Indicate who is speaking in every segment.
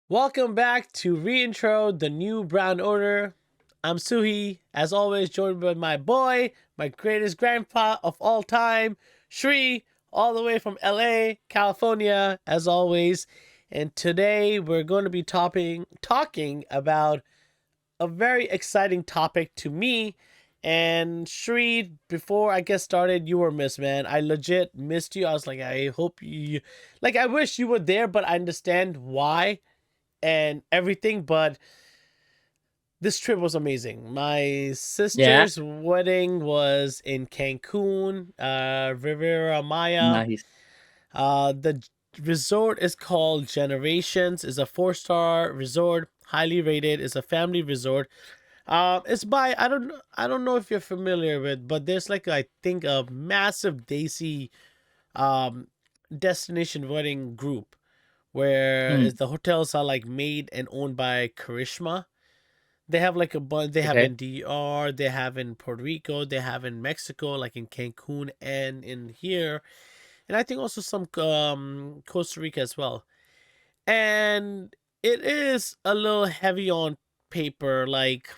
Speaker 1: Welcome back to Reintro, the new Brown Order. I'm Suhi, as always, joined by my boy, my greatest grandpa of all time, Shri, all the way from LA, California, as always. And today we're going to be talking about a very exciting topic to me. And Shri, before I get started, you were missed, man. I legit missed you. I was like, I hope you, like, I wish you were there, but I understand why and everything, but this trip was amazing. My
Speaker 2: Yeah,
Speaker 1: sister's wedding was in Cancun, Riviera Maya.
Speaker 2: nice.
Speaker 1: The resort is called Generations. It's a four-star resort, highly rated. It's a family resort. It's by I don't know if you're familiar with, but there's like I think a massive Desi um destination wedding group where
Speaker 2: Mm,
Speaker 1: the hotels are like made and owned by Karishma. They have like a bunch. They have
Speaker 2: okay.
Speaker 1: in DR. They have in Puerto Rico. They have in Mexico, like in Cancun and in here, and I think also some Costa Rica as well. And it is a little heavy on paper. Like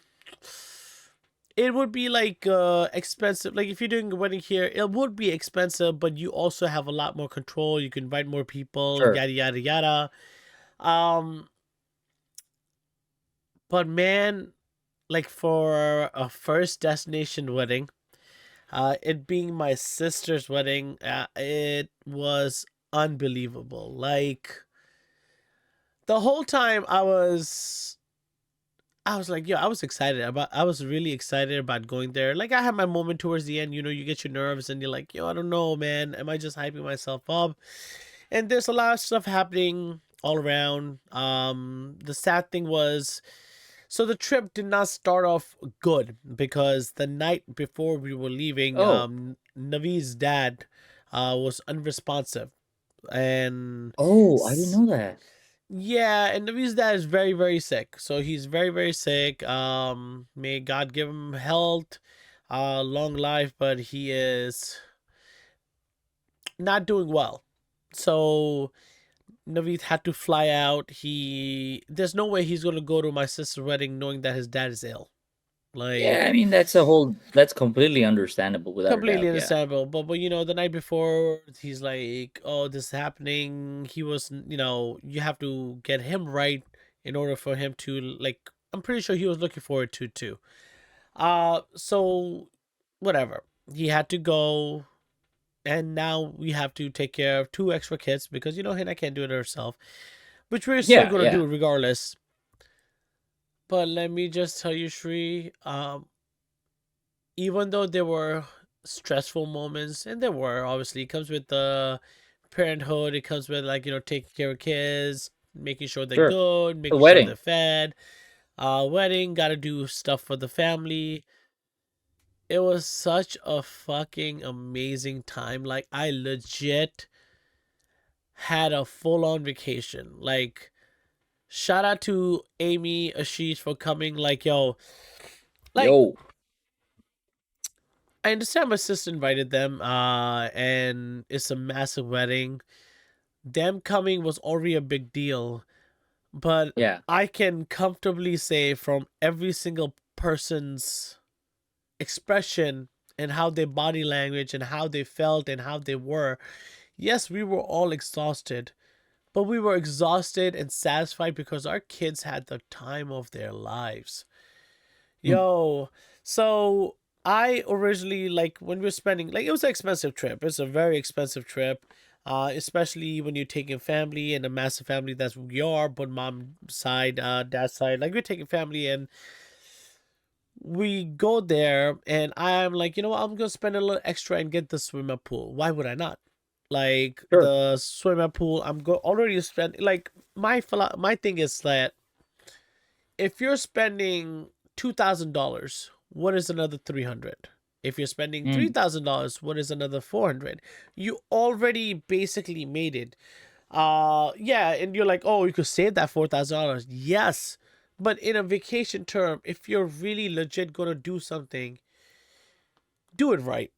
Speaker 1: it would be like expensive. Like if you're doing a wedding here, it would be expensive, but you also have a lot more control. You can invite more people.
Speaker 2: Sure.
Speaker 1: Yada yada yada. Um, but man, like for a first destination wedding, it being my sister's wedding, it was unbelievable. Like the whole time I was like, yo, I was really excited about going there. Like I had my moment towards the end, you get your nerves and you're like, yo, I don't know, man. Am I just hyping myself up? And there's a lot of stuff happening all around. The sad thing was, so the trip did not start off good because the night before we were leaving,
Speaker 2: Oh,
Speaker 1: Navee's dad was unresponsive. And
Speaker 2: I didn't know that.
Speaker 1: yeah, and Navee's dad is very, very sick. So he's very, very sick. May God give him health, long life, but he is not doing well. So Naveed had to fly out. There's no way he's gonna go to my sister's wedding knowing that his dad is ill.
Speaker 2: Yeah, I
Speaker 1: Like
Speaker 2: mean that's completely understandable without a
Speaker 1: completely
Speaker 2: doubt. Yeah.
Speaker 1: understandable. But the night before he's like, oh, this is happening. He was, you have to get him right in order for him to like. I'm pretty sure he was looking forward to too. So whatever. He had to go, and now we have to take care of two extra kids because Hannah can't do it herself, which we're still
Speaker 2: Yeah,
Speaker 1: gonna
Speaker 2: yeah.
Speaker 1: do regardless. But let me just tell you, Shri, even though there were stressful moments, and there were, obviously, it comes with the parenthood, it comes with, like, taking care of kids, making sure they're
Speaker 2: Sure.
Speaker 1: good,
Speaker 2: The
Speaker 1: making sure they're
Speaker 2: wedding.
Speaker 1: fed. Wedding, gotta do stuff for the family. It was such a fucking amazing time. Like, I legit had a full on vacation. Like, shout out to Amy Ashish for coming. Like, yo, like,
Speaker 2: Yo.
Speaker 1: I understand my sister invited them, and it's a massive wedding. Them coming was already a big deal, but
Speaker 2: Yeah.
Speaker 1: I can comfortably say from every single person's expression and how their body language and how they felt and how they were, yes, we were all exhausted, but we were exhausted and satisfied because our kids had the time of their lives.
Speaker 2: Mm,
Speaker 1: Yo, so I originally, like, when we were spending, like, it was an expensive trip. It's a very expensive trip, especially when you're taking family and a massive family that's we are, but mom side, dad side, like we're taking family, and we go there and I'm like, I'm gonna spend a little extra and get the swimming pool. Why would I not? Like
Speaker 2: sure.
Speaker 1: the swimming pool, I'm already spend like my thing is that if you're spending $2,000, what is another 300? If you're spending
Speaker 2: Mm,
Speaker 1: $3,000, what is another 400? You already basically made it. Yeah, and you're like, oh, you could save that $4,000. Yes, but in a vacation term, if you're really legit gonna do something, do it right.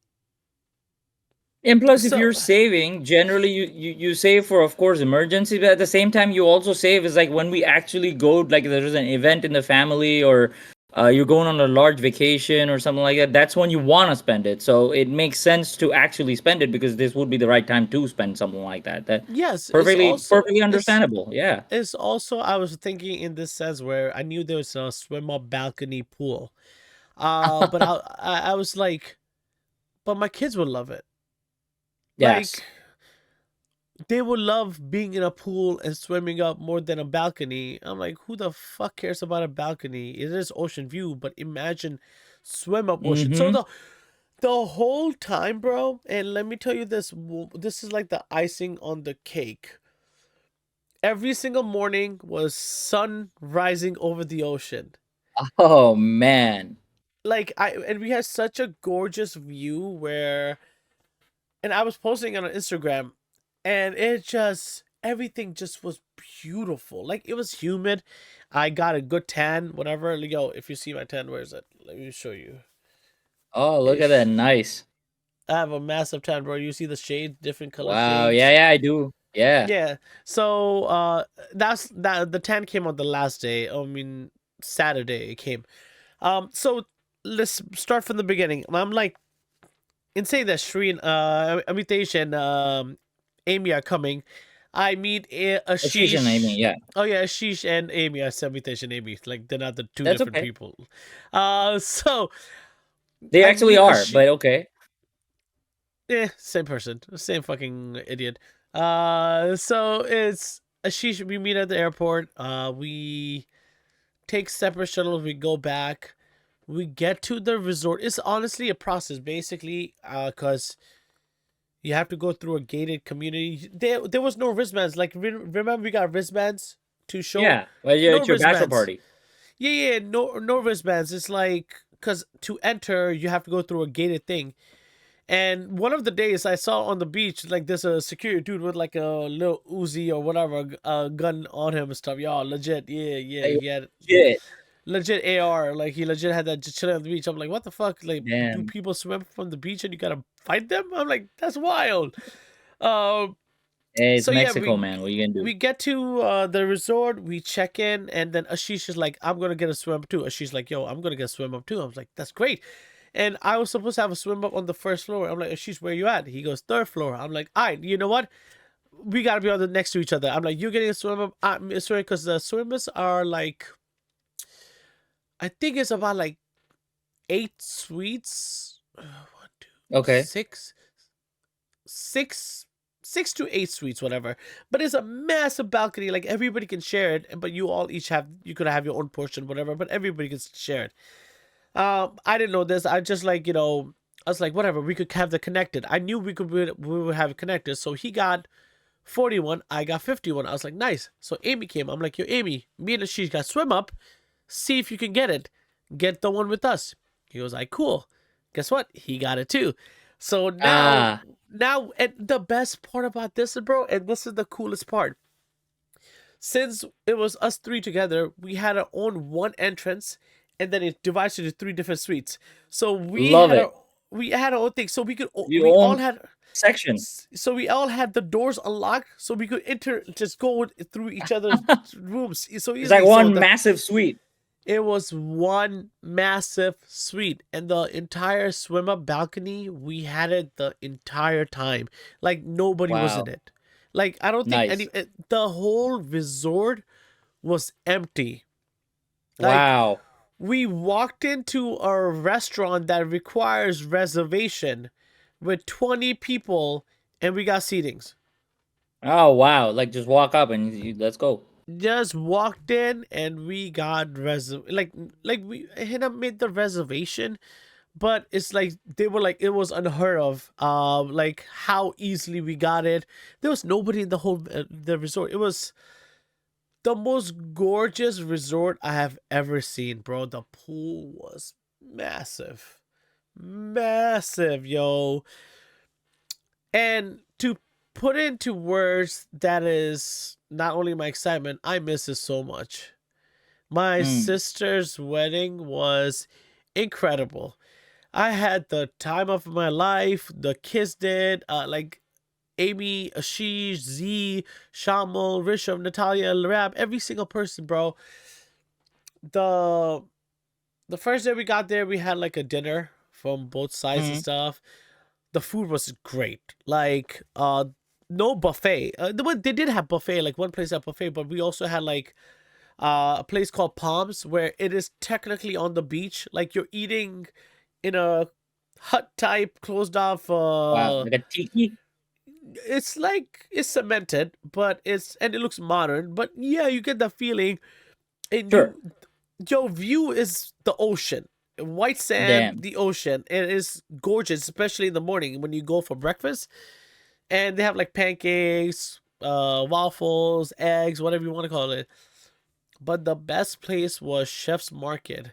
Speaker 2: And plus, if you're
Speaker 1: So
Speaker 2: saving, generally you save for, of course, emergencies, but at the same time, you also save is like when we actually go, like there's an event in the family, or you're going on a large vacation or something like that. That's when you want to spend it. So it makes sense to actually spend it because this would be the right time to spend something like that. That
Speaker 1: yes,
Speaker 2: perfectly understandable. Yeah.
Speaker 1: it's also I was thinking in this sense where I knew there was a swim up balcony pool. But I was like, but my kids would love it. Like
Speaker 2: Yes.
Speaker 1: they would love being in a pool and swimming up more than a balcony. I'm like, who the fuck cares about a balcony? It is ocean view, but imagine swim up ocean. So
Speaker 2: Mm-hmm.
Speaker 1: the whole time, bro, and let me tell you this, this is like the icing on the cake. Every single morning was sun rising over the ocean.
Speaker 2: Oh man.
Speaker 1: Like and we had such a gorgeous view where, and I was posting on Instagram, and it just everything just was beautiful. Like it was humid. I got a good tan, whatever. Yo, if you see my tan, where is it? Let me show you.
Speaker 2: Oh, look at that.
Speaker 1: Ish.
Speaker 2: Nice.
Speaker 1: I have a massive tan, bro. You see the shades, different color
Speaker 2: Wow. Yeah,
Speaker 1: shades.
Speaker 2: yeah, I do. Yeah.
Speaker 1: Yeah. So the tan came on the last day. I mean Saturday it came. So let's start from the beginning. I'm like in saying that Shri and Amitesh and Amy are coming. I meet
Speaker 2: Ashish and Amy,
Speaker 1: Ashish.
Speaker 2: yeah.
Speaker 1: Oh yeah, Ashish and Amy. I said Amitesh and Amy. Like they're not the two
Speaker 2: That's
Speaker 1: different
Speaker 2: okay.
Speaker 1: people. So
Speaker 2: They
Speaker 1: I
Speaker 2: actually
Speaker 1: meet
Speaker 2: are,
Speaker 1: Ashish.
Speaker 2: but okay.
Speaker 1: Same person, same fucking idiot. So it's Ashish. We meet at the airport. We take separate shuttles. We go back. We get to the resort. It's honestly a process, basically, because you have to go through a gated community. There was no wristbands. Like remember, we got wristbands to show.
Speaker 2: Yeah. Well, yeah,
Speaker 1: No
Speaker 2: it's your bachelor
Speaker 1: wristbands.
Speaker 2: party.
Speaker 1: Yeah, no wristbands. It's like because to enter you have to go through a gated thing. And one of the days I saw on the beach, like there's a security dude with like a little Uzi or whatever, a gun on him and stuff. Y'all legit, yeah.
Speaker 2: Like,
Speaker 1: He had
Speaker 2: shit.
Speaker 1: legit AR. Like he legit had that just chilling on the beach. I'm like, what the fuck? Like, do
Speaker 2: Damn.
Speaker 1: people swim from the beach and you gotta fight them? I'm like, that's wild. Um.
Speaker 2: Hey, it's
Speaker 1: So yeah,
Speaker 2: Mexico, man. What are you gonna do?
Speaker 1: we get to the resort. We check in, and then Ashish is like, I'm gonna get a swim up too. Ashish like, yo, I'm gonna get a swim up too. I was like, that's great. And I was supposed to have a swim up on the first floor. I'm like, Ashish, where you at? He goes, third floor. I'm like, all right, you know what? We gotta be on the next to each other. I'm like, you're getting a swim up. I'm sorry, because the swimmers are like, I think it's about like 8 suites. One, two,
Speaker 2: Okay.
Speaker 1: six, 6 to 8 suites, whatever. But it's a massive balcony, like everybody can share it. But you all each have, you could have your own portion, whatever. But everybody can share it. I didn't know this. I just like I was like, whatever. We could have the connected. I knew we would have it connected. So he got 41. I got 51. I was like, nice. So Amy came. I'm like, yo, Amy, me and she got swim up. See if you can get it. Get the one with us. He was like, cool. Guess what? He got it too. So
Speaker 2: Ah.
Speaker 1: and the best part about this, bro, and this is the coolest part. Since it was us three together, we had our own one entrance, and then it divides into three different suites. So
Speaker 2: Love it.
Speaker 1: we had our own thing. So
Speaker 2: You
Speaker 1: we all
Speaker 2: own
Speaker 1: had
Speaker 2: section.
Speaker 1: so we all had the doors unlocked, so we could enter just go through each other's rooms so
Speaker 2: It's like
Speaker 1: easily. So
Speaker 2: one
Speaker 1: the
Speaker 2: massive suite.
Speaker 1: it was one massive suite, and the entire swim up balcony, we had it the entire time. Like nobody was in
Speaker 2: Wow.
Speaker 1: it. Like I don't think
Speaker 2: Nice.
Speaker 1: the whole resort was empty. Like
Speaker 2: Wow.
Speaker 1: we walked into a restaurant that requires reservation with 20 people and we got seatings.
Speaker 2: Oh wow. Like just walk up and let's go.
Speaker 1: Just walked in and we got like we hit up made the reservation, but it's like they were like it was unheard of. Like how easily we got it. There was nobody in the whole the resort. It was the most gorgeous resort I have ever seen, bro. The pool was massive, massive, yo. And to put into words, that is not only my excitement. I miss it so much. My
Speaker 2: Mm.
Speaker 1: sister's wedding was incredible. I had the time of my life. The kids did. Like Amy, Ashish, Z, Shamal, Rishabh, Natalia, Larab, every single person, bro. The the first day we got there, we had like a dinner from both sides and
Speaker 2: Mhm.
Speaker 1: stuff. The food was great. Like no buffet. They did have buffet, like one place had buffet, but we also had like a place called Palms where it is technically on the beach. Like you're eating in a hut type closed off
Speaker 2: Wow, like a tiki.
Speaker 1: it's like it's cemented, but it's and it looks modern, but yeah, you get the feeling and
Speaker 2: Sure.
Speaker 1: your view is the ocean. White sand,
Speaker 2: Damn.
Speaker 1: the ocean. It is gorgeous, especially in the morning when you go for breakfast. And they have like pancakes, waffles, eggs, whatever you want to call it. But the best place was Chef's Market,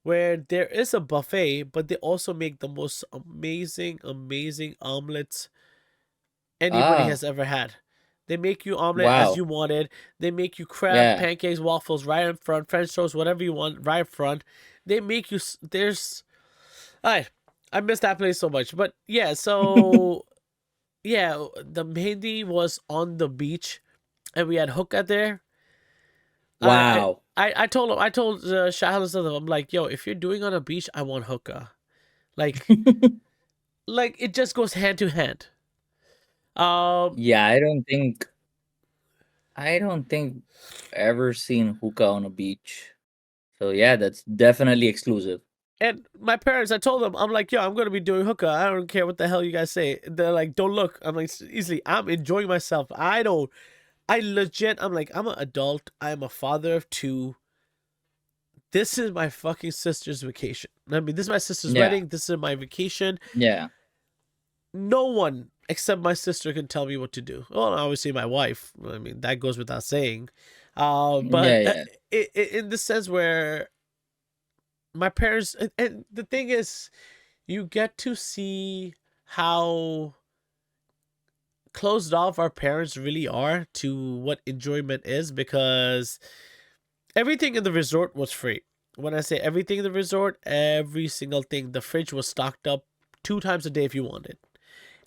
Speaker 1: where there is a buffet, but they also make the most amazing, amazing omelets anybody
Speaker 2: Ah,
Speaker 1: has ever had. They make you omelet as
Speaker 2: wow.
Speaker 1: you wanted. They make you crab,
Speaker 2: Yeah.
Speaker 1: pancakes, waffles right in front, French toast, whatever you want right in front. They make you. There's. I miss that place so much. But yeah, so yeah, the Mehndi was on the beach, and we had hookah there. I
Speaker 2: Wow.
Speaker 1: I told him. I told Shahil and Sadaf, I'm like, yo, if you're doing on a beach, I want hookah. Like like it just goes hand to hand. Um,
Speaker 2: Yeah, I don't think ever seen hookah on a beach. So yeah, that's definitely exclusive.
Speaker 1: And my parents, I told them, I'm like, yo, I'm gonna be doing hookah. I don't care what the hell you guys say. They're like, don't look. I'm like, easily, I'm enjoying myself. I legit, I'm like, I'm an adult. I'm a father of two. This is my fucking sister's vacation. I mean, this is my sister's
Speaker 2: Yeah.
Speaker 1: wedding. This is my vacation.
Speaker 2: Yeah.
Speaker 1: No one except my sister can tell me what to do. Well, obviously my wife. I mean, that goes without saying.
Speaker 2: Yeah,
Speaker 1: But
Speaker 2: yeah.
Speaker 1: in the sense where my parents, and the thing is, you get to see how closed off our parents really are to what enjoyment is because everything in the resort was free. When I say everything in the resort, every single thing, the fridge was stocked up 2 times a day if you wanted.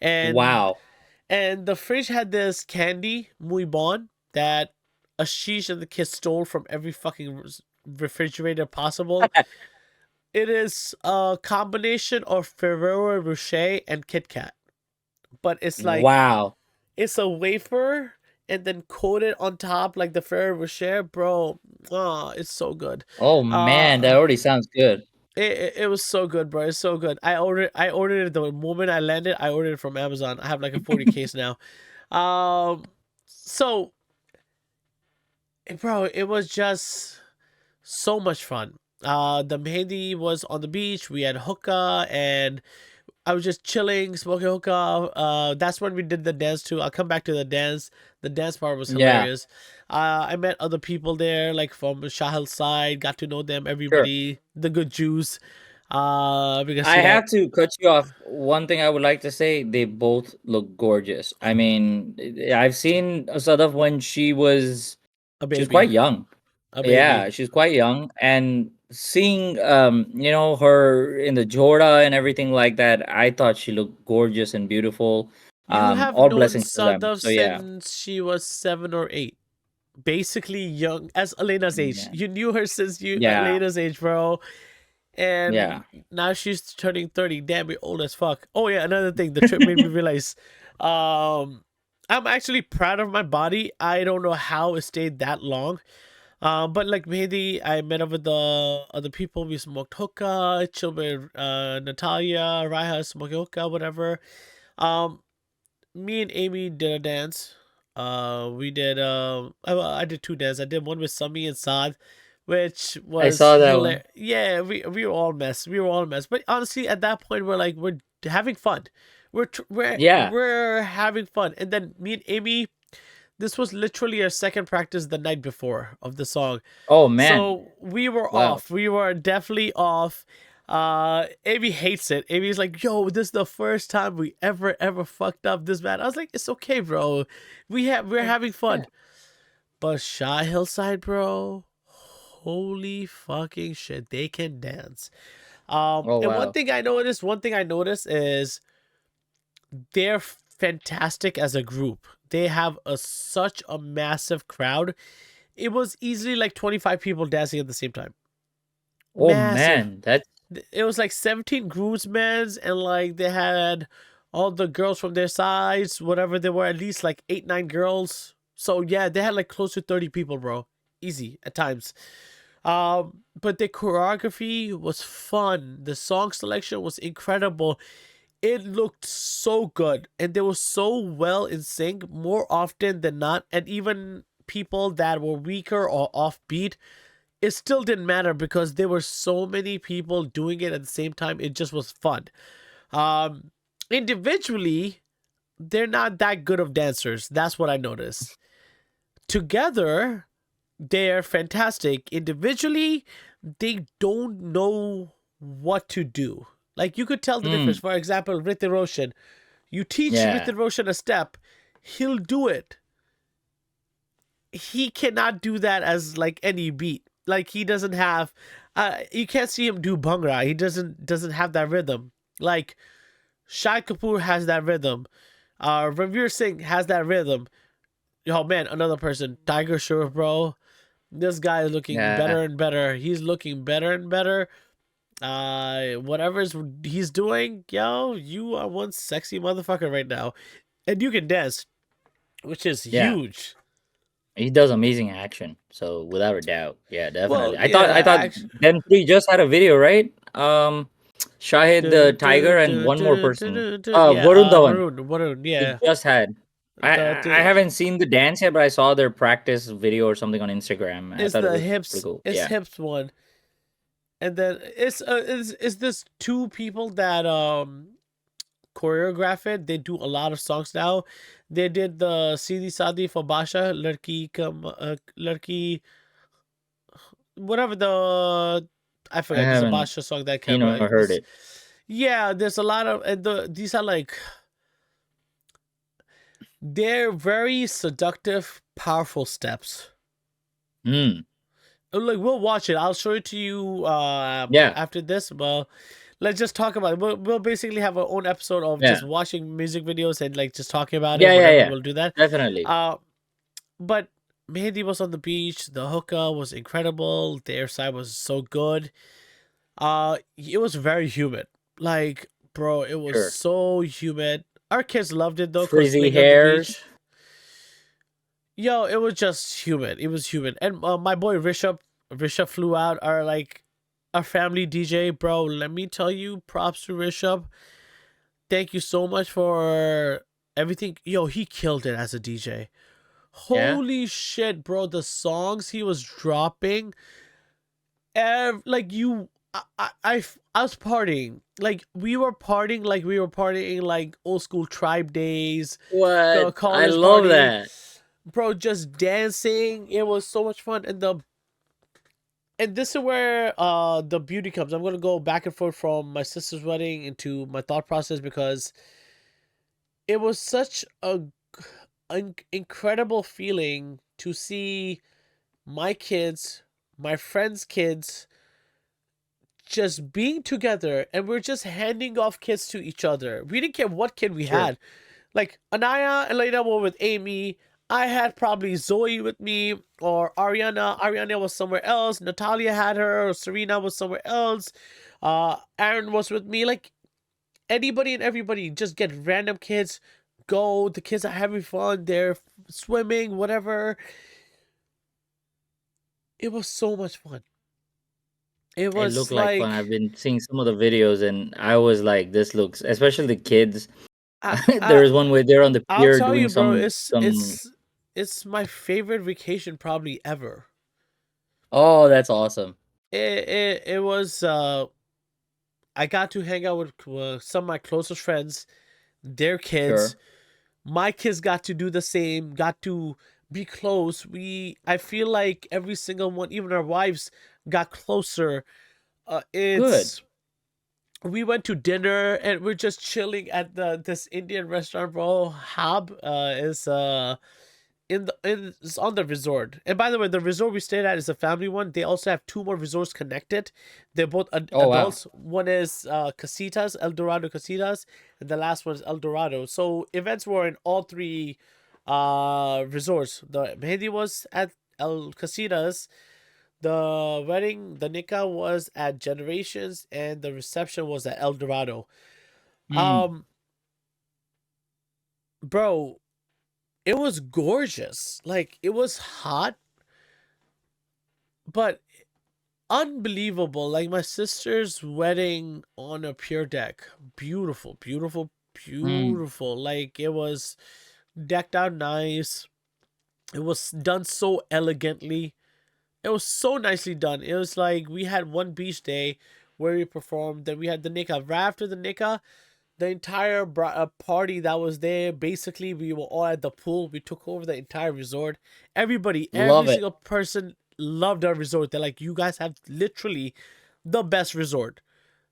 Speaker 1: And
Speaker 2: Wow.
Speaker 1: and the fridge had this candy, muy bon, that Ashish and the kids stole from every fucking refrigerator possible. It is a combination of Ferrero Rocher and Kit Kat, but it's like
Speaker 2: Wow.
Speaker 1: it's a wafer and then coated on top like the Ferrero Rocher, bro. It's so good.
Speaker 2: Oh man, that
Speaker 1: Uh,
Speaker 2: already sounds good.
Speaker 1: it was so good, bro. It's so good. I ordered it the moment I landed. I ordered it from Amazon. I have like a 40 case now. So bro, it was just so much fun. The Mehndi was on the beach. We had hookah and I was just chilling, smoking hookah. That's when we did the dance too. I'll come back to the dance. The dance part was
Speaker 2: Yeah,
Speaker 1: hilarious. I met other people there, like from Shahil's side. Got to know them,
Speaker 2: sure.
Speaker 1: everybody, the good Jews. Because
Speaker 2: I have to cut you off. One thing I would like to say, they both look gorgeous. I mean, I've seen Sadaf when
Speaker 1: a
Speaker 2: she was quite
Speaker 1: baby,
Speaker 2: young.
Speaker 1: a
Speaker 2: Yeah,
Speaker 1: baby.
Speaker 2: she's quite young, and seeing her in the Jorda and everything like that, I thought she looked gorgeous and beautiful.
Speaker 1: You have
Speaker 2: All
Speaker 1: known
Speaker 2: blessings to them.
Speaker 1: Sadaf
Speaker 2: So yeah.
Speaker 1: since she was 7 or 8. Basically young as Elena's age.
Speaker 2: Yeah.
Speaker 1: You knew her since you
Speaker 2: Yeah.
Speaker 1: Elena's age, bro.
Speaker 2: Yeah.
Speaker 1: And now she's turning 30. Damn, you're old as fuck. Oh yeah, another thing, the trip made me realize I'm actually proud of my body. I don't know how it stayed that long. But like maybe I met up with the other people. We smoked hookah, chilled with Natalia, Raiha, smoking hookah, whatever. Um, Me and Amy did a dance. We did I did two dances. I did one with Sami and Saad, which
Speaker 2: I
Speaker 1: was
Speaker 2: saw that one.
Speaker 1: hilarious. Yeah, we were all mess. We were all mess. But honestly, at that point, we're having fun.
Speaker 2: Yeah.
Speaker 1: We're having fun. And then me and Amy, this was literally our second practice the night before of the song.
Speaker 2: Oh man.
Speaker 1: So we were
Speaker 2: Wow.
Speaker 1: off. We were definitely off. Amy hates it. Amy's like, yo, this is the first time we ever fucked up this bad. I was like, it's okay, bro. We're having
Speaker 2: Yeah.
Speaker 1: fun. But Shy Hillside, bro, holy fucking shit. They can dance.
Speaker 2: Oh
Speaker 1: And
Speaker 2: wow.
Speaker 1: one thing I noticed is they're fantastic as a group. They have such a massive crowd. It was easily like 25 people dancing at the same time.
Speaker 2: Oh
Speaker 1: Massive.
Speaker 2: man, that's
Speaker 1: It was like 17 groomsmen, and like they had all the girls from their sides, whatever they were, at least like 8, 9 girls. So yeah, they had like close to 30 people, bro. Easy at times. But the choreography was fun. The song selection was incredible. It looked so good, and they were so well in sync more often than not. And even people that were weaker or offbeat, it still didn't matter because there were so many people doing it at the same time. It just was fun. Um, Individually, they're not that good of dancers. That's what I noticed. Together, they're fantastic. Individually, they don't know what to do. Like you could tell the difference.
Speaker 2: mm,
Speaker 1: For example, Ritik Roshan. You teach
Speaker 2: yeah.
Speaker 1: Ritik Roshan a step, he'll do it. He cannot do that as like any beat. Like he doesn't have you can't see him do bhangra. He doesn't have that rhythm. Like Shai Kapoor has that rhythm. Ranveer Singh has that rhythm. Oh man, another person, Tiger Shroff, bro. This guy is looking
Speaker 2: Yeah.
Speaker 1: better and better. He's looking better and better. Whatever's he's doing, yo, you are one sexy motherfucker right now, and you can dance, which is
Speaker 2: Yeah.
Speaker 1: huge.
Speaker 2: He does amazing action. So without a doubt. Yeah,
Speaker 1: Well,
Speaker 2: definitely. I thought
Speaker 1: yeah,
Speaker 2: them three just had a video, right? Shahid the Tiger and one more person.
Speaker 1: yeah,
Speaker 2: Varun Dhawan.
Speaker 1: Varun,
Speaker 2: They
Speaker 1: yeah.
Speaker 2: just had. I
Speaker 1: The
Speaker 2: haven't seen the dance yet, but I saw their practice video or something on Instagram. I
Speaker 1: It's
Speaker 2: thought it
Speaker 1: the
Speaker 2: was pretty
Speaker 1: hips,
Speaker 2: cool.
Speaker 1: it's
Speaker 2: Yeah.
Speaker 1: hips one, and then it's this two people that choreograph it. They do a lot of songs now. They did the Sidi Sadi for Basha, Larki, whatever the I
Speaker 2: I
Speaker 1: forget. There's a
Speaker 2: haven't
Speaker 1: Basha song that
Speaker 2: seen
Speaker 1: came
Speaker 2: or
Speaker 1: out.
Speaker 2: heard it.
Speaker 1: Yeah, there's a lot of and these are like they're very seductive, powerful steps.
Speaker 2: Mm.
Speaker 1: Like we'll watch it. I'll show it to you
Speaker 2: Yeah.
Speaker 1: after this. Well, let's just talk about it. We'll basically have our own episode of just
Speaker 2: Yeah.
Speaker 1: watching music videos and like just talking about it.
Speaker 2: Yeah. Yeah.
Speaker 1: Whatever,
Speaker 2: Yeah.
Speaker 1: we'll do that.
Speaker 2: Definitely.
Speaker 1: Uh, but Mehndi was on the beach. The hookah was incredible. The airside was so good. It was very humid. Like, bro, it was
Speaker 2: Sure.
Speaker 1: so humid. Our kids loved it though, cause
Speaker 2: Frizzy
Speaker 1: playing on the beach.
Speaker 2: hairs.
Speaker 1: Yo, it was just humid. It was humid, and my boy Rishabh flew out. Our family DJ, bro. Let me tell you, props to Rishabh. Thank you so much for everything. Yo, he killed it as a DJ.
Speaker 2: Yeah.
Speaker 1: Holy shit, bro! The songs he was dropping, like you, I was partying. Like we were partying like old school tribe days,
Speaker 2: What? I
Speaker 1: college
Speaker 2: love
Speaker 1: party,
Speaker 2: that.
Speaker 1: bro. Just dancing. It was so much fun, and this is where the beauty comes. I'm gonna go back and forth from my sister's wedding into my thought process because it was such an incredible feeling to see my kids, my friends' kids, just being together, and we're just handing off kids to each other. We didn't care what kid we
Speaker 2: Sure.
Speaker 1: had. Like Anaya and Lena were with Amy. I had probably Zoe with me or Ariana. Ariana was somewhere else. Natalia had her. Or Serena was somewhere else. Aaron was with me. Like anybody and everybody, just get random kids. Go. The kids are having fun. They're swimming, whatever. It was so much fun. It
Speaker 2: It
Speaker 1: was
Speaker 2: looked like fun.
Speaker 1: like
Speaker 2: I've been seeing some of the videos, and I was like, "This looks," especially the kids.
Speaker 1: I,
Speaker 2: There
Speaker 1: I
Speaker 2: is one where they're on the
Speaker 1: I'll
Speaker 2: pier
Speaker 1: tell
Speaker 2: doing
Speaker 1: you, bro.
Speaker 2: some.
Speaker 1: It's my favorite vacation probably ever.
Speaker 2: Oh, that's awesome.
Speaker 1: It was I got to hang out with some of my closest friends, their kids.
Speaker 2: Sure.
Speaker 1: My kids got to do the same, got to be close. I feel like every single one, even our wives, got closer.
Speaker 2: Good.
Speaker 1: It's We went to dinner and we're just chilling at the this Indian restaurant, bro. Hab is it's on the resort. And by the way, the resort we stayed at is a family one. They also have two more resorts connected. They're both
Speaker 2: Oh wow.
Speaker 1: adults. One is Casitas, El Dorado Casitas, and the last one is El Dorado. So events were in all three resorts. The Mehndi was at El Casitas, the wedding, the nikah was at Generations, and the reception was at El Dorado.
Speaker 2: Mm.
Speaker 1: Um, bro, it was gorgeous. Like it was hot, but unbelievable. Like my sister's wedding on a pier deck. Beautiful, beautiful,
Speaker 2: Mm.
Speaker 1: beautiful. Like it was decked out nice. It was done so elegantly. It was so nicely done. It was like we had one beach day where we performed. Then we had the nikah. Right after the nikah, the entire party that was there, basically we were all at the pool. We took over the entire resort. Everybody, every
Speaker 2: Love it.
Speaker 1: single person loved our resort. They're like, you guys have literally the best resort.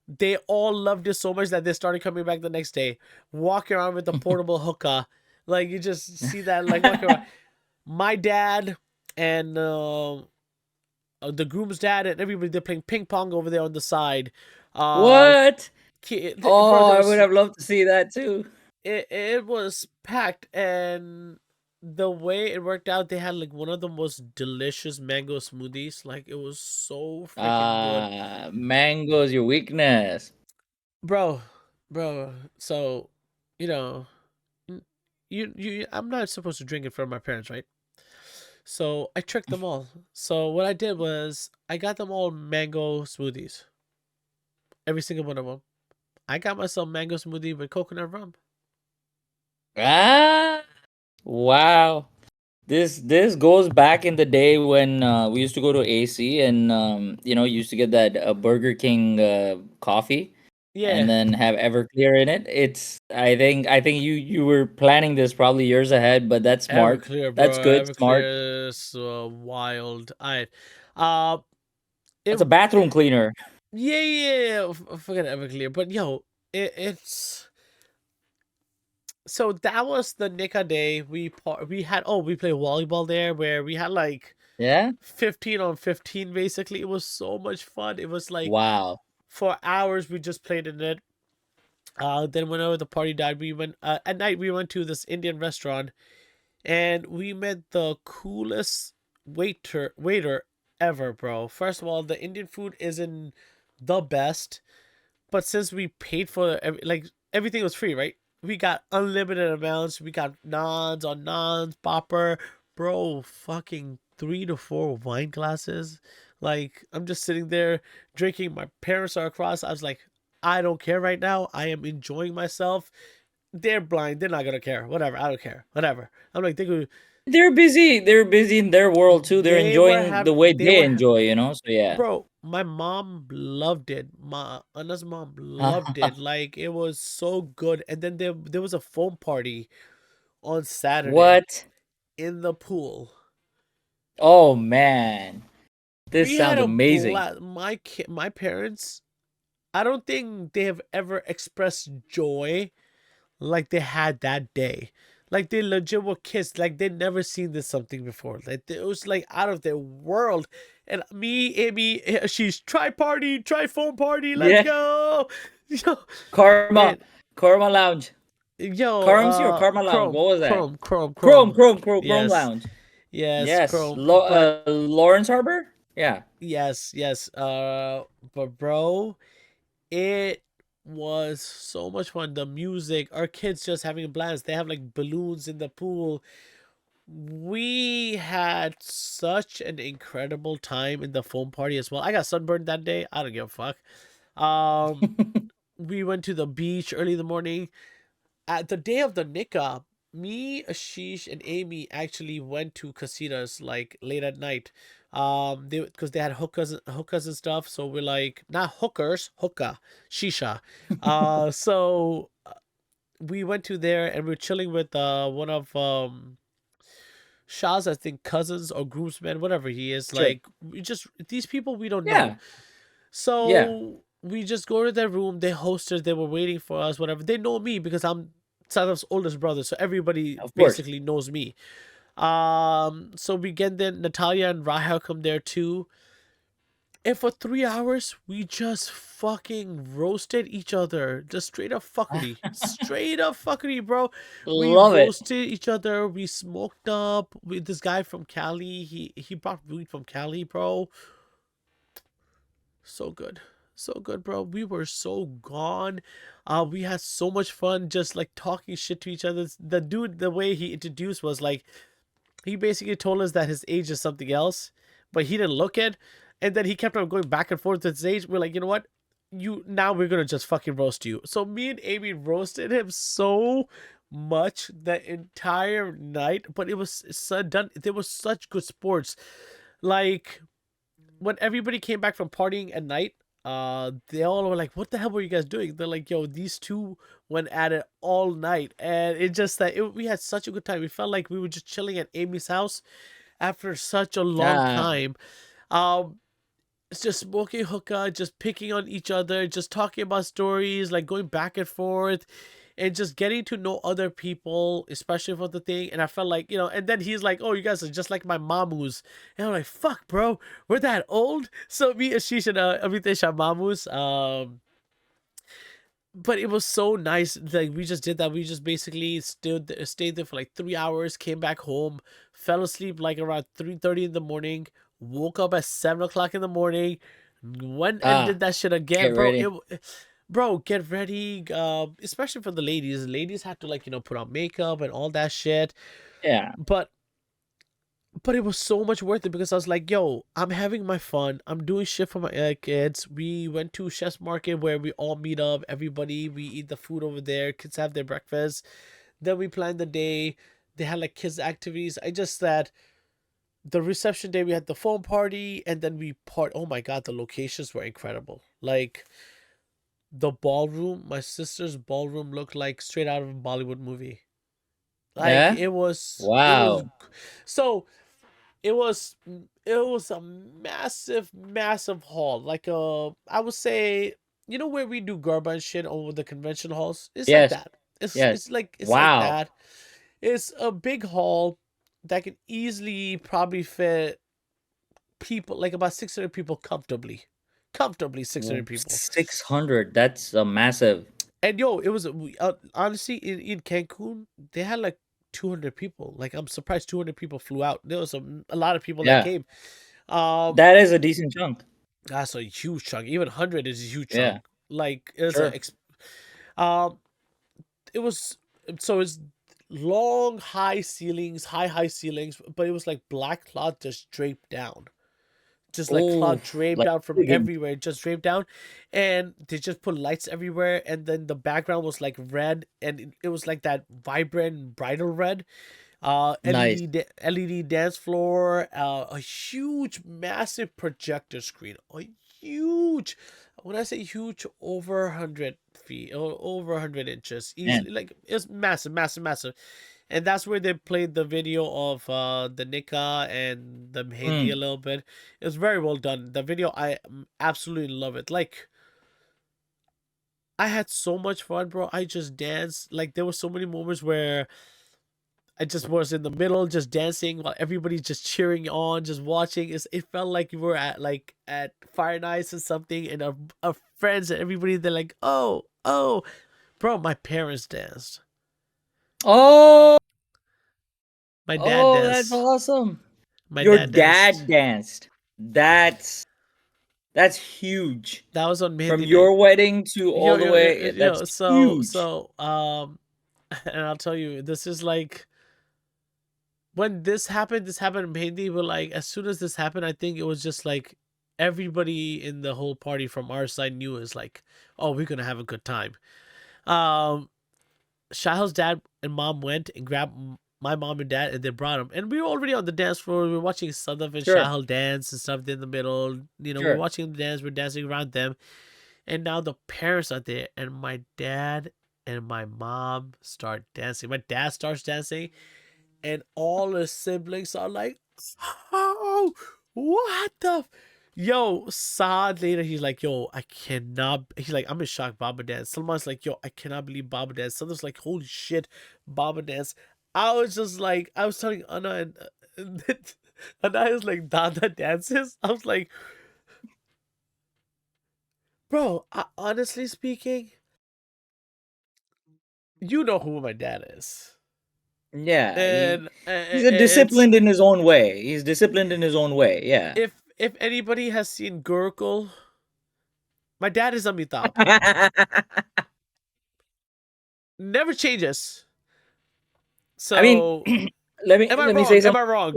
Speaker 1: They all loved it so much that they started coming back the next day, walking around with a portable hookah. Like you just see that, like walking around. My dad and the groom's dad and everybody, they're playing ping pong over there on the side. Uh,
Speaker 2: What?
Speaker 1: bro,
Speaker 2: Oh,
Speaker 1: there
Speaker 2: I would
Speaker 1: was
Speaker 2: have loved to see that too.
Speaker 1: it was packed, and the way it worked out, they had like one of the most delicious mango smoothies. Like it was so freaking good,
Speaker 2: Mango is your weakness.
Speaker 1: bro, bro. So, you know, n- you I'm not supposed to drink it from my parents, right? So I tricked them all. So what I did was I got them all mango smoothies, every single one of them. I got myself mango smoothie with coconut rum.
Speaker 2: Ah, wow. This goes back in the day when we used to go to AC and used to get that Burger King coffee and
Speaker 1: Yeah,
Speaker 2: then have Everclear in it. I think you were planning this probably years ahead, but that's smart.
Speaker 1: Everclear,
Speaker 2: That's
Speaker 1: bro.
Speaker 2: good, smart.
Speaker 1: Everclear is wild. Uh, it
Speaker 2: That's a bathroom cleaner.
Speaker 1: yeah, yeah, yeah. Forget Everclear, but yo, it's so that was the Nika day. We had we played volleyball there where we had like
Speaker 2: Yeah.
Speaker 1: 15 on 15 basically. It was so much fun. It was like
Speaker 2: Wow.
Speaker 1: for hours we just played in it. Then whenever the party died, we went at night. We went to this Indian restaurant and we met the coolest waiter ever, bro. First of all, the Indian food isn't the best, but since we paid for like everything was free, right? We got unlimited amounts. We got naans on naans, popper, bro. Fucking 3 to 4 wine glasses. Like I'm just sitting there drinking. My parents are across. I was like, I don't care right now. I am enjoying myself. They're blind. They're not gonna care. Whatever. I don't care. Whatever. I'm like, they could.
Speaker 2: They're busy. They're busy in their world too. They're
Speaker 1: They were
Speaker 2: enjoying the
Speaker 1: have.
Speaker 2: way
Speaker 1: They
Speaker 2: they
Speaker 1: were.
Speaker 2: enjoy, So yeah.
Speaker 1: Bro, my mom loved it. My Anna's mom loved it. Like it was so good. And then there was a foam party on Saturday
Speaker 2: What?
Speaker 1: in the pool.
Speaker 2: Oh man. This
Speaker 1: We had
Speaker 2: sounds
Speaker 1: a
Speaker 2: amazing.
Speaker 1: blast. My parents, I don't think they have ever expressed joy like they had that day. Like they legit were kids. Like they'd never seen this something before. Like it was like out of their world. And me, Amy, she's try foam party. Let's
Speaker 2: Yeah.
Speaker 1: go. Yo,
Speaker 2: Karma.
Speaker 1: and
Speaker 2: Karma Lounge. Karmsy or Karma Lounge? What was that? Chrome, Chrome, Chrome, Chrome
Speaker 1: Yes,
Speaker 2: Lounge.
Speaker 1: yes,
Speaker 2: Yes.
Speaker 1: Chrome. But
Speaker 2: Lawrence Harbor? Yeah.
Speaker 1: yes, yes. But bro, it was so much fun. The music, our kids just having a blast. They have like balloons in the pool. We had such an incredible time in the foam party as well. I got sunburned that day. I don't give a fuck. Um, we went to the beach early in the morning. At the day of the nikah, me, Ashish, and Amy actually went to casitas like late at night. They because they had hookahs and stuff. So we're like not hookers, hookah, shisha. So we went to there and we're chilling with one of Shah's, I think, cousins or groomsmen, whatever he is.
Speaker 2: Sure.
Speaker 1: Like we just these people we don't know.
Speaker 2: Yeah. Yeah.
Speaker 1: So we just go to their room. They hosted. They were waiting for us. Whatever. They know me because I'm Sadaf's oldest brother, so everybody
Speaker 2: Of course.
Speaker 1: basically knows me. So we get there. Natalia and Rahel come there too. And for 3 hours, we just fucking roasted each other. Just straight up fuckery. Straight up fuckery, bro. We
Speaker 2: Love it.
Speaker 1: roasted each other. We smoked up with this guy from Cali. He brought weed from Cali, bro. So good. So good, bro. We were so gone. We had so much fun just like talking shit to each other. The dude, the way he introduced was like he basically told us that his age is something else, but he didn't look it. And then he kept on going back and forth with his age. We're like, you know what? Now we're gonna just fucking roast you. So me and Amy roasted him so much the entire night, but it was so done. There was such good sports. Like when everybody came back from partying at night, they all were like, "What the hell were you guys doing?" They're like, "Yo, these two went at it all night," and it just that we had such a good time. We felt like we were just chilling at Amy's house after such a long
Speaker 2: Yeah.
Speaker 1: time. Um, it's just smoking hookah, just picking on each other, just talking about stories, like going back and forth, and just getting to know other people, especially for the thing. And I felt like, and then he's like, "Oh, you guys are just like my mamus." And I'm like, "Fuck, bro, we're that old." So me, Ashish, and Amitesh are mamus. But it was so nice. Like we just did that. We just basically stayed there for like 3 hours, came back home, fell asleep like around 3:30 in the morning, woke up at 7 o'clock in the morning, went and
Speaker 2: Ah,
Speaker 1: did that shit again,
Speaker 2: get
Speaker 1: bro.
Speaker 2: ready.
Speaker 1: Bro, get ready. Especially for the ladies. Ladies have to like put on makeup and all that shit.
Speaker 2: Yeah.
Speaker 1: But it was so much worth it because I was like, yo, I'm having my fun. I'm doing shit for my kids. We went to Chef's Market where we all meet up, everybody. We eat the food over there. Kids have their breakfast. Then we plan the day. They had like kids' activities. I just that the reception day, we had the phone party and then we Oh my God, the locations were incredible. Like the ballroom, my sister's ballroom looked like straight out of a Bollywood movie. Like
Speaker 2: Yeah.
Speaker 1: it was
Speaker 2: Wow.
Speaker 1: so it was a massive, massive hall. Like I would say, where we do garba and shit over the convention halls. It's like
Speaker 2: Yes.
Speaker 1: that. It's
Speaker 2: Yes.
Speaker 1: it's like it's like
Speaker 2: Wow.
Speaker 1: that. It's a big hall that can easily probably fit people like about 600 people comfortably, comfortably 600 people.
Speaker 2: 600. That's a massive.
Speaker 1: And yo, it was honestly in Cancun they had like 200 people. Like I'm surprised 200 people flew out. There was a lot of people that
Speaker 2: Yeah.
Speaker 1: came. Um,
Speaker 2: That is a decent chunk.
Speaker 1: That's a huge chunk. Even 100 is a huge chunk.
Speaker 2: Yeah.
Speaker 1: Like it was
Speaker 2: Sure.
Speaker 1: um it was so it's long high ceilings, high ceilings, but it was like black cloth just draped down. Just like
Speaker 2: Oh,
Speaker 1: cloth draped
Speaker 2: like
Speaker 1: down from
Speaker 2: elegant.
Speaker 1: everywhere, just draped down. And they just put lights everywhere and then the background was like red and it was like that vibrant bridal red.
Speaker 2: Nice.
Speaker 1: LED dance floor, a huge, massive projector screen, a huge. When I say huge, over 100 feet, or over 100 inches,
Speaker 2: Man.
Speaker 1: easily. Like it's massive, massive, massive. And that's where they played the video of the nikah and the mehndi a
Speaker 2: Mm.
Speaker 1: little bit. It was very well done. The video, I absolutely love it. Like I had so much fun, bro. I just danced. Like there were so many moments where I just was in the middle, just dancing while everybody's just cheering on, just watching. It felt like you were at Fire Nights or something, and our friends and everybody they're like, oh, oh, bro. My parents danced.
Speaker 2: Oh,
Speaker 1: My dad
Speaker 2: oh, that's
Speaker 1: danced.
Speaker 2: awesome.
Speaker 1: My
Speaker 2: Your
Speaker 1: dad
Speaker 2: dad
Speaker 1: danced.
Speaker 2: danced. That's huge.
Speaker 1: That was on
Speaker 2: From
Speaker 1: Mehndi night.
Speaker 2: your wedding to
Speaker 1: Yo,
Speaker 2: all the
Speaker 1: yo, yo,
Speaker 2: way, that's
Speaker 1: yo. So,
Speaker 2: huge.
Speaker 1: so, and I'll tell you, this is like when this happened. This happened in Mehndi. But like as soon as this happened, I think it was just like everybody in the whole party from our side knew it's like, oh, we're gonna have a good time. Um, Shahil's dad and mom went and grabbed my mom and dad, and they brought him. And we were already on the dance floor. We were watching Sadaf and
Speaker 2: Sure.
Speaker 1: Shahil dance and stuff in the middle. We were
Speaker 2: Sure.
Speaker 1: watching them dance. We're dancing around them, and now the parents are there, and my dad and my mom start dancing. My dad starts dancing, and all the siblings are like, "Oh, what the?" Yo, Saad later, he's like, "Yo, I cannot." He's like, "I'm in shock, Baba dance." Salman's like, "Yo, I cannot believe Baba dance." Someone's like, "Holy shit, Baba dance." I was just like, I was telling Anna, and Anna is like, Dada dances. I was like, bro, honestly speaking, you know who my dad is,
Speaker 2: Yeah,
Speaker 1: and
Speaker 2: he's a
Speaker 1: it's
Speaker 2: disciplined in his own way. He's disciplined in his own way. Yeah.
Speaker 1: if anybody has seen Gurkul, my dad is Amitabh. Never changes.
Speaker 2: I mean,
Speaker 1: So,
Speaker 2: let me say
Speaker 1: Am
Speaker 2: something.
Speaker 1: I wrong?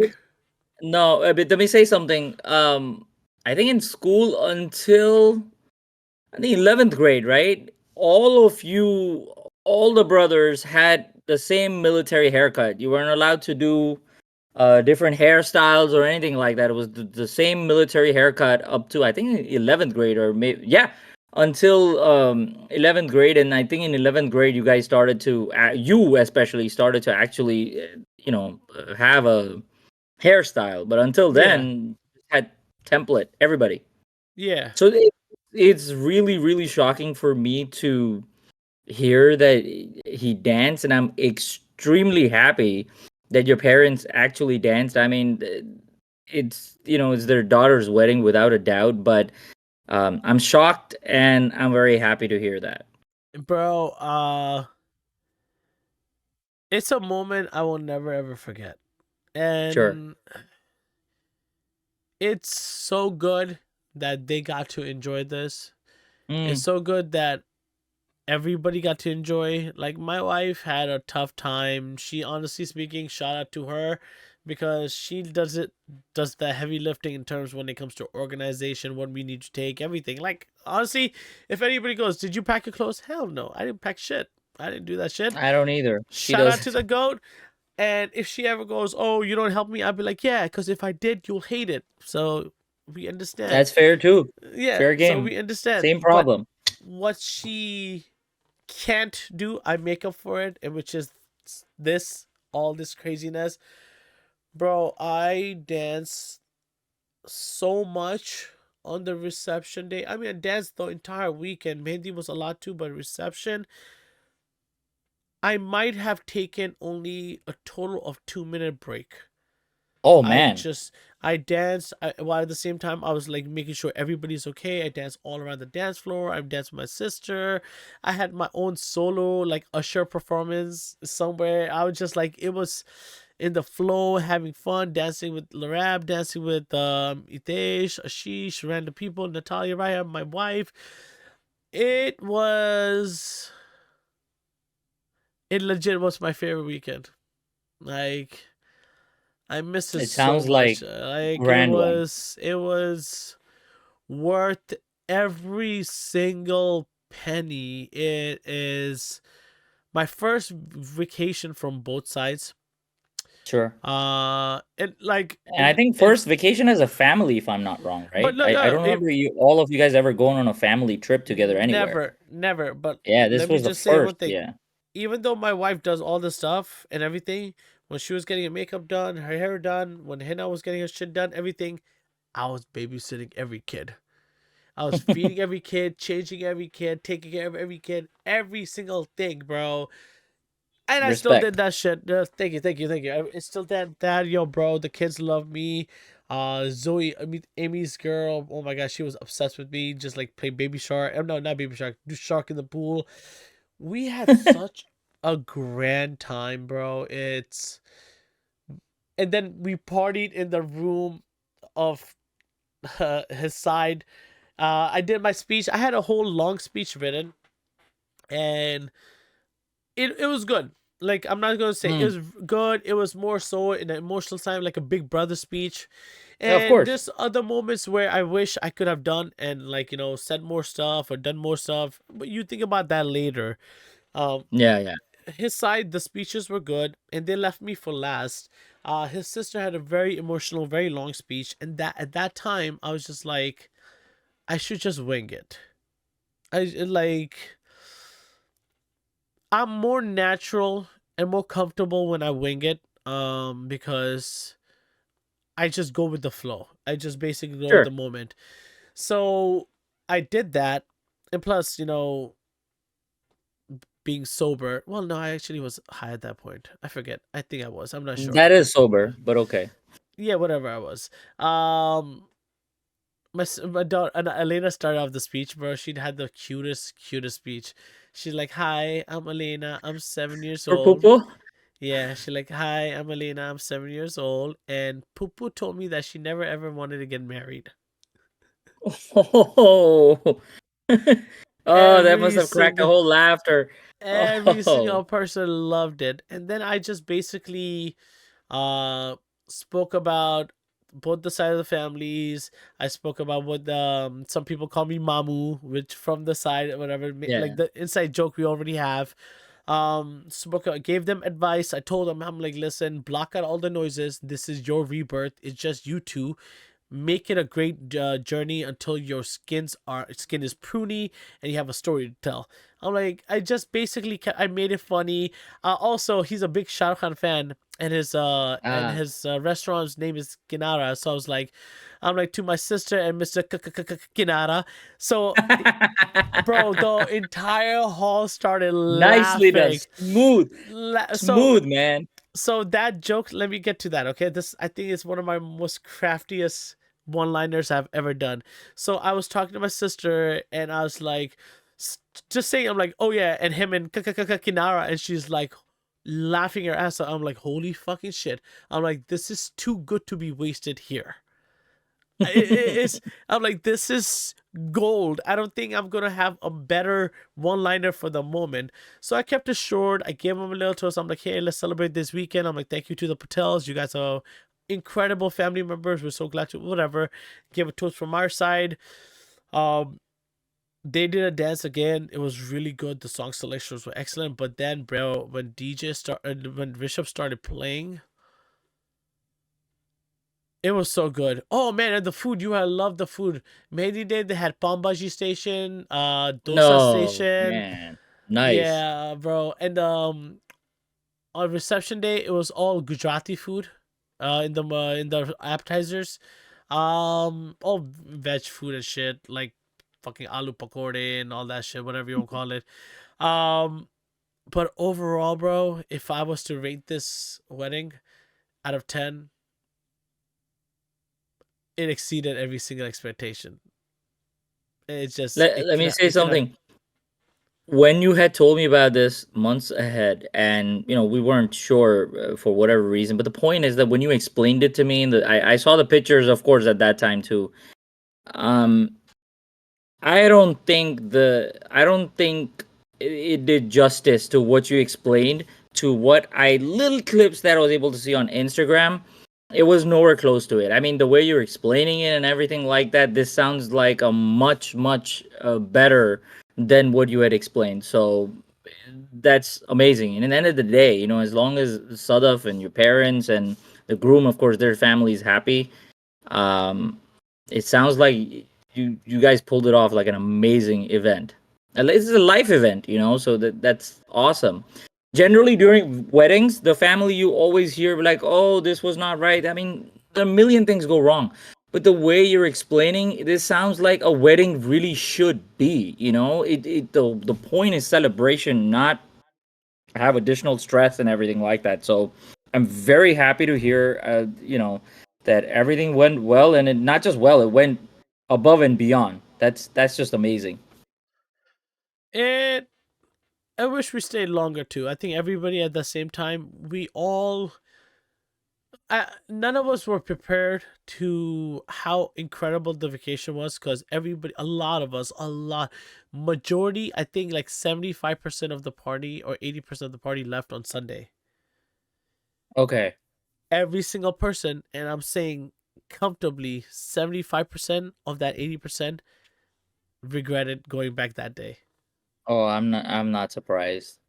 Speaker 2: No, but let me say something. I think in school until I think 11th grade, right? All of you, all the brothers had the same military haircut. You weren't allowed to do different hairstyles or anything like that. It was the same military haircut up to I think 11th grade or maybe yeah until 11th grade. And I think in 11th grade you guys started to you especially started to actually have a hairstyle. But until
Speaker 1: Yeah,
Speaker 2: then had template everybody.
Speaker 1: yeah,
Speaker 2: So it's really really shocking for me to hear that he danced, and I'm extremely happy that your parents actually danced. I mean, it's it's their daughter's wedding without a doubt, but I'm shocked and I'm very happy to hear that.
Speaker 1: bro. It's a moment I will never ever forget,
Speaker 2: Sure.
Speaker 1: and it's so good that they got to enjoy this. It's
Speaker 2: Mm.
Speaker 1: so good that everybody got to enjoy. Like my wife had a tough time. She honestly speaking, shout out to her because she does the heavy lifting in terms when it comes to organization, what we need to take, everything. Like honestly, if anybody goes, "Did you pack your clothes?" Hell no. I didn't pack shit. I didn't do that shit.
Speaker 2: I don't either. She
Speaker 1: Shout out
Speaker 2: does.
Speaker 1: to the goat. And if she ever goes, "Oh, you don't help me," I'd be like, "Yeah, because if I did, you'll hate it." So we understand.
Speaker 2: That's fair too.
Speaker 1: Yeah,
Speaker 2: Fair
Speaker 1: so
Speaker 2: game.
Speaker 1: we understand.
Speaker 2: Same
Speaker 1: But
Speaker 2: problem.
Speaker 1: what she can't do, I make up for it, and which is this all this craziness, bro. I dance so much on the reception day. I mean, I danced the entire weekend. Mehndi was a lot too, but reception, I might have taken only a total of 2 minute break.
Speaker 2: Oh
Speaker 1: I
Speaker 2: man.
Speaker 1: just I danced while at the same time I was like making sure everybody's okay. I danced all around the dance floor. I danced with my sister. I had my own solo like usher performance somewhere. I was just like it was in the flow, having fun, dancing with Larab, dancing with Itesh, Ashish, random people, Natalia, Raya, my wife. It was it legit was my favorite weekend. Like I miss it
Speaker 2: It
Speaker 1: so
Speaker 2: sounds like
Speaker 1: much. Like
Speaker 2: grand one.
Speaker 1: it was worth every single penny. It is my first vacation from both sides.
Speaker 2: Sure.
Speaker 1: And like,
Speaker 2: And I
Speaker 1: and
Speaker 2: think first
Speaker 1: if
Speaker 2: vacation as a family, if I'm not wrong,
Speaker 1: but
Speaker 2: right?
Speaker 1: no,
Speaker 2: I
Speaker 1: no,
Speaker 2: don't remember you all of you guys ever going on a family trip together anywhere.
Speaker 1: never, never. But
Speaker 2: Yeah, this
Speaker 1: let me
Speaker 2: was the
Speaker 1: just say one
Speaker 2: first.
Speaker 1: thing.
Speaker 2: Yeah.
Speaker 1: Even though my wife does all the stuff and everything, when she was getting her makeup done, her hair done, when Hina was getting her shit done, everything, I was babysitting every kid. I was feeding every kid, changing every kid, taking care of every kid, every single thing, bro. And I still did
Speaker 2: Respect.
Speaker 1: that shit. Thank you, thank you, thank you. It's still that, yo, bro. The kids love me. Zoe, I mean, Amy's girl. Oh my gosh, she was obsessed with me. Just like play Baby Shark. Oh, no, not Baby Shark. Do Shark in the pool. We had such a grand time, bro. It's and then we partied in the room of his side. I did my speech. I had a whole long speech written, and it was good. Like I'm not gonna say it
Speaker 2: Hmm.
Speaker 1: was good. It was more so in an emotional time, like a big brother speech.
Speaker 2: Yeah, of
Speaker 1: And
Speaker 2: course.
Speaker 1: there's other moments where I wish I could have done and like said more stuff or done more stuff. But you think about that later. Um,
Speaker 2: Yeah, yeah.
Speaker 1: his side, the speeches were good, and they left me for last. His sister had a very emotional, very long speech, and that at that time I was just like, I should just wing it. I like I'm more natural and more comfortable when I wing it. Because I just go with the flow. I just basically go with the
Speaker 2: Sure.
Speaker 1: moment. So I did that, and plus, being sober. Well, no, I actually was high at that point. I forget. I think I was. I'm not sure.
Speaker 2: That is sober, but okay.
Speaker 1: Yeah, whatever I was. My daughter and Elena started off the speech, bro. She'd had the cutest speech. She's like, "Hi, I'm Elena. I'm 7 years
Speaker 2: For
Speaker 1: old."
Speaker 2: Pupo?
Speaker 1: Yeah, she's like, "Hi, I'm Elena. I'm 7 years old." And Pupu told me that she never ever wanted to get married.
Speaker 2: Oh, oh, that must
Speaker 1: Every
Speaker 2: have cracked a
Speaker 1: single
Speaker 2: whole laughter.
Speaker 1: every
Speaker 2: Oh,
Speaker 1: single person loved it. And then I just basically uh spoke about both the side of the families. I spoke about what some people call me Mamu, which from the side whatever, like
Speaker 2: yeah.
Speaker 1: the inside joke we already have. Gave them advice. I told them, I'm like, listen, block out all the noises. This is your rebirth. It's just you two. Make it a great journey until your skin is pruny and you have a story to tell. I'm like, I just basically I made it funny. Also, he's a big Shah Rukh Khan fan, and
Speaker 2: Ah.
Speaker 1: his restaurant's name is Kinara. So I'm like to my sister and Mister Kinara. So, bro, the entire hall started
Speaker 2: Nicely done.
Speaker 1: laughing.
Speaker 2: Smooth.
Speaker 1: So
Speaker 2: Smooth, man.
Speaker 1: that joke, let me get to that, okay? This, I think, is one of my most craftiest one liners I've ever done. So I was talking to my sister and I was like, just saying, I'm like, oh yeah, and him and Kinara, and she's like laughing her ass off. I'm like, holy fucking shit. I'm like, this is too good to be wasted here. It's, I'm like, this is gold. I don't think I'm gonna have a better one liner for the moment. So I kept it short. I gave him a little toast. I'm like, hey, let's celebrate this weekend. I'm like, thank you to the Patels. You guys are incredible family members. We're so glad to whatever. Give a toast from our side. Um, they did a dance again. It was really good. The song selections were excellent. But then, bro, when Rishabh started playing, it was so good. Oh man, and the food, you had loved the food. Mehdi Day, they had Pav Bhaji station, dosa
Speaker 2: No,
Speaker 1: station.
Speaker 2: man. Nice.
Speaker 1: Yeah, bro. And on reception day, it was all Gujarati food. In the appetizers, all veg food and shit like fucking aloo pakode and all that shit, whatever you want to call it. Um, but overall, bro, if I was to rate this wedding out of 10, it exceeded every single expectation. It's just
Speaker 2: Let me say
Speaker 1: it could have.
Speaker 2: something. When you had told me about this months ahead, and we weren't sure for whatever reason, but the point is that when you explained it to me, and I saw the pictures, of course, at that time too. Um, I don't think it did justice to what you explained to what I little clips that I was able to see on Instagram. It was nowhere close to it. I mean, the way you're explaining it and everything like that, this sounds like a much better than what you had explained. So that's amazing. And at the end of the day, as long as Sadaf and your parents and the groom, of course, their family is happy, um, it sounds like you guys pulled it off like an amazing event. And this is a life event, so that's awesome. Generally, during weddings, the family you always hear like, "Oh, this was not right." I mean, a million things go wrong, but the way you're explaining this sounds like a wedding really should be. The point is celebration, not have additional stress and everything like that. So I'm very happy to hear, that everything went well, and not just well, it went above and beyond. That's just amazing.
Speaker 1: It. I wish we stayed longer too. I think everybody at the same time, we all, none of us were prepared to how incredible the vacation was because everybody, a lot of us, majority, I think like 75% of the party or 80% of the party left on Sunday.
Speaker 2: Okay.
Speaker 1: Every single person, and I'm saying comfortably 75% of that 80% regretted going back that day.
Speaker 2: Oh, I'm not surprised.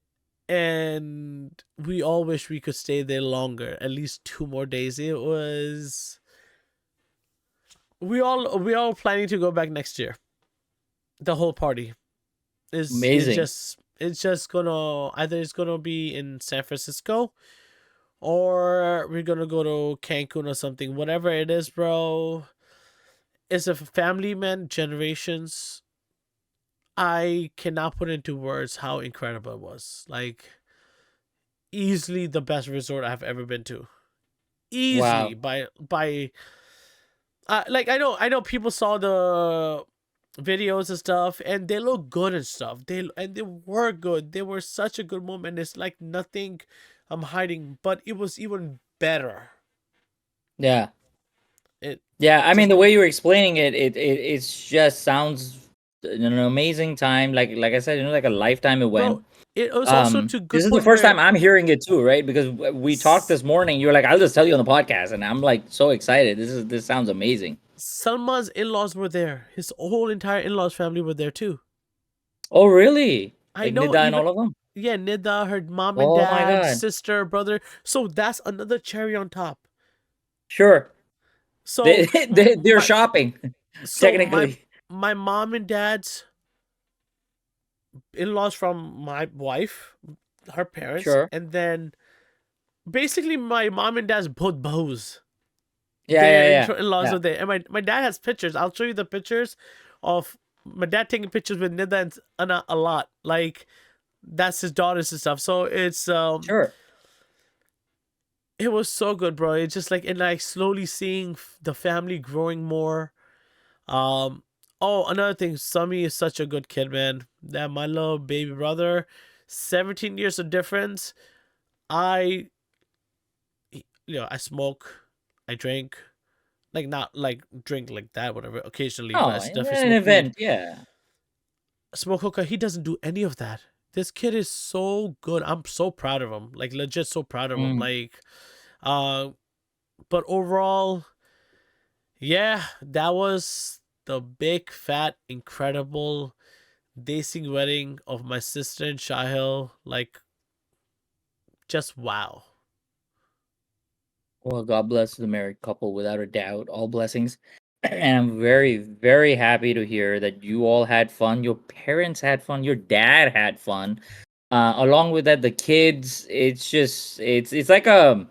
Speaker 1: And we all wish we could stay there longer, at least 2 more days. It was, we all planning to go back next year. The whole party is
Speaker 2: Amazing.
Speaker 1: just, it's just gonna, either it's gonna be in San Francisco or we're gonna go to Cancun or something. Whatever it is, bro. It's a family, man. Generations. I cannot put into words how incredible it was. Like, easily the best resort I've ever been to. Easily
Speaker 2: Wow.
Speaker 1: by like I know people saw the videos and stuff, and they look good and stuff. They were good. They were such a good moment. It's like nothing I'm hiding, but it was even better.
Speaker 2: Yeah.
Speaker 1: It
Speaker 2: Yeah, I mean
Speaker 1: just
Speaker 2: the way you were explaining it, it's just sounds an amazing time. Like I said, like a lifetime
Speaker 1: bro.
Speaker 2: event.
Speaker 1: It was also to
Speaker 2: This
Speaker 1: good
Speaker 2: is the
Speaker 1: point
Speaker 2: first
Speaker 1: where
Speaker 2: time I'm hearing it too, right? Because we talked
Speaker 1: S-
Speaker 2: this morning. You were like, "I'll just tell you on the podcast," and I'm like so excited. This sounds amazing.
Speaker 1: Salma's in-laws were there. His whole entire in-laws family were there too.
Speaker 2: Oh, really?
Speaker 1: I
Speaker 2: Like
Speaker 1: know
Speaker 2: Nida and
Speaker 1: even
Speaker 2: all of them?
Speaker 1: yeah, Nida, her mom and
Speaker 2: Oh my
Speaker 1: dad,
Speaker 2: god!
Speaker 1: sister, brother. So that's another cherry on top.
Speaker 2: Sure, they,
Speaker 1: So
Speaker 2: they're
Speaker 1: my
Speaker 2: shopping
Speaker 1: so
Speaker 2: technically.
Speaker 1: my mom and dad's in-laws from my wife, her parents,
Speaker 2: Sure.
Speaker 1: and then basically my mom and dad's both bows.
Speaker 2: Yeah, yeah,
Speaker 1: Their
Speaker 2: yeah,
Speaker 1: in-laws
Speaker 2: yeah.
Speaker 1: are there, and my dad has pictures. I'll show you the pictures of my dad taking pictures with Nida and Anna a lot. Like that's his daughters and stuff. So
Speaker 2: Sure.
Speaker 1: it was so good, bro. It's just like and like slowly seeing the family growing more. Um, oh, another thing, Sami is such a good kid, man. That my little baby brother, 17 years of difference. I, I smoke, I drink, like not like drink like that, whatever, occasionally, but I
Speaker 2: Oh,
Speaker 1: definitely
Speaker 2: an
Speaker 1: smoke weed.
Speaker 2: event. Yeah.
Speaker 1: Smoke hookah, he doesn't do any of that. This kid is so good. I'm so proud of him. Like legit, so proud of him.
Speaker 2: Mm.
Speaker 1: Like, uh, but overall, yeah, that was the big, fat, incredible dacing wedding of my sister and Shahil. Like, just wow.
Speaker 2: Well, God bless the married couple without a doubt. All blessings. And I'm very, very happy to hear that you all had fun. Your parents had fun. Your dad had fun. Along with that, the kids. It's just, it's like a,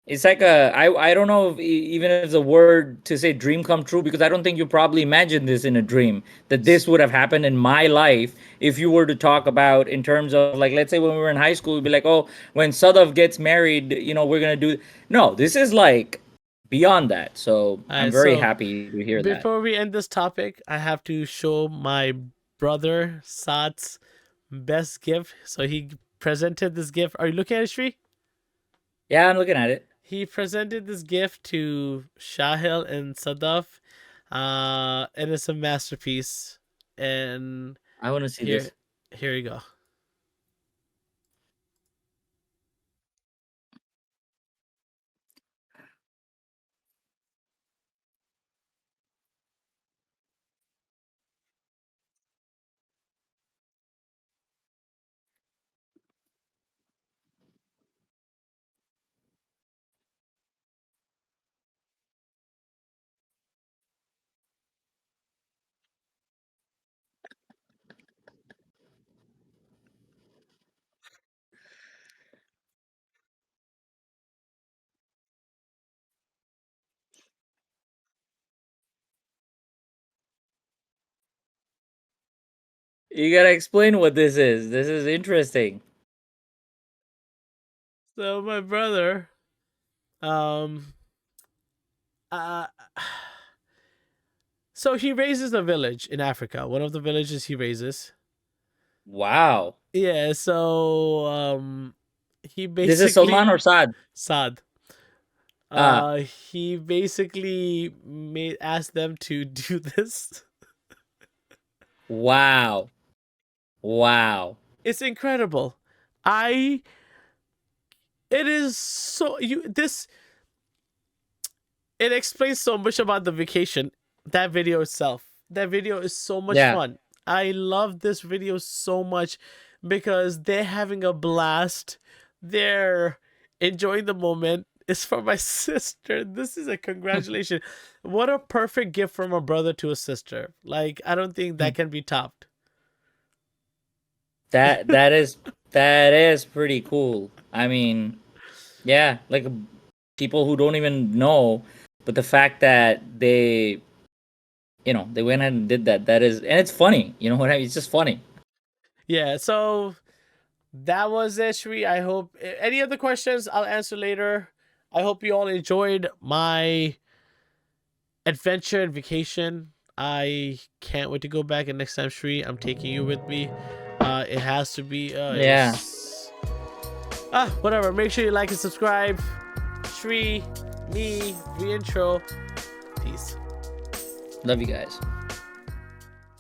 Speaker 2: I don't know if even if it's a word to say dream come true, because I don't think you probably imagined this in a dream that this would have happened in my life. If you were to talk about in terms of, like, let's say when we were in high school, we'd be like, oh, when Sadaf gets married, we're gonna do. No, this is like beyond that. So
Speaker 1: All
Speaker 2: I'm
Speaker 1: right,
Speaker 2: very
Speaker 1: so
Speaker 2: happy to hear that.
Speaker 1: before we end this topic, I have to show my brother Saad's best gift. So he presented this gift. Are you looking at it, Shri?
Speaker 2: Yeah, I'm looking at it.
Speaker 1: He presented this gift to Shahil and Sadaf, and it's a masterpiece. And
Speaker 2: I want to see
Speaker 1: here,
Speaker 2: this.
Speaker 1: here you go.
Speaker 2: You gotta explain what this is. This is interesting.
Speaker 1: So my brother, um, uh, so he raises a village in Africa. One of the villages he raises.
Speaker 2: Wow.
Speaker 1: Yeah. So he
Speaker 2: This is Salman
Speaker 1: basically
Speaker 2: or Saad?
Speaker 1: Saad.
Speaker 2: Ah,
Speaker 1: He basically made asked them to do this.
Speaker 2: wow. Wow.
Speaker 1: It's incredible. I it is so you this it explains so much about the vacation. That video itself. That video is so much
Speaker 2: Yeah.
Speaker 1: fun. I love this video so much because they're having a blast. They're enjoying the moment. It's for my sister. This is a congratulations. What a perfect gift from a brother to a sister. Like I don't think that can be topped.
Speaker 2: That that is that is pretty cool. I mean, yeah, like people who don't even know, but the fact that they went ahead and did that. That is, and it's funny. You know what I mean? It's just funny.
Speaker 1: Yeah, so that was it, Shri. I hope any other questions I'll answer later. I hope you all enjoyed my adventure and vacation. I can't wait to go back, and next time, Shri, I'm taking you with me. It has to be. It
Speaker 2: Yeah.
Speaker 1: was whatever. Make sure you like and subscribe. Shri, me, reintro. Peace.
Speaker 2: Love you guys.